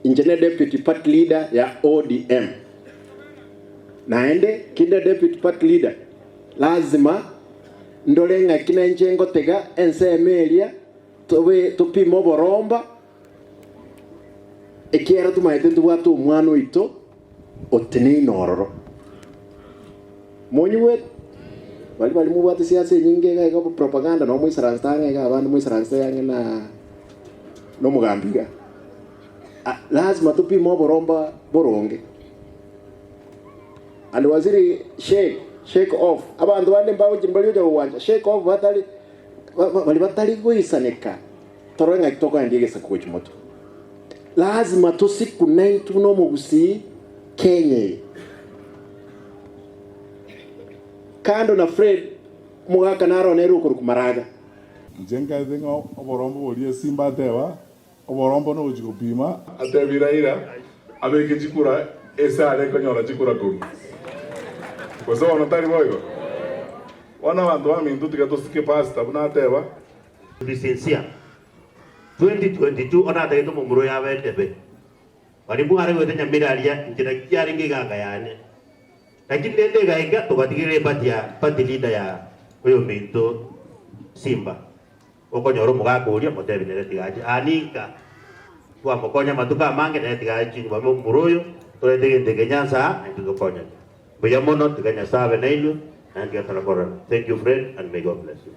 injene deputy party leader ya ODM. Naende kinde deputy party leader lazima ndolenga kina njengo tega ensemelia towe tupimo boromba ekiera tumaite tuwatu umwana ito otini nororo monyuwe bali mubati siasa nyingi ga propaganda no mwisarangstange ga abantu mwisarangstange na no mugambiga lazima tupimo boromba boronge and waziri shake off abantu bande mbawo jimbali yo uwanja shake off batali kuisaneka torenga kitoko ndiye sakuwe chimoto lazima tusiku 9 tuno mugusi Kenya kando na Fred mwaka naro neru kumaraga njenga thinga oborombo bolie simba tewa oborombo no ujikopima atebiraira abeke chikura esa ale konyora chikura kumi kwa sababu natari boyo wana bantu bamintu tikatosike pasta buna tewa licencia 2022 ona taito mumuro ya wetebe bali bware wete nyamiraria njira kyari ngiganga yane lakini ndende gaiga tubatigire party leader ya oyo minto simba okonyoro mugakuria motebinere tigaje aninka kwa mokonya matuka mange ne tigaje ngwa muroyo turetege nyanza ndio konya boya mono tiganya sabe nailu and get a corona. Thank you, friend, and may God bless you.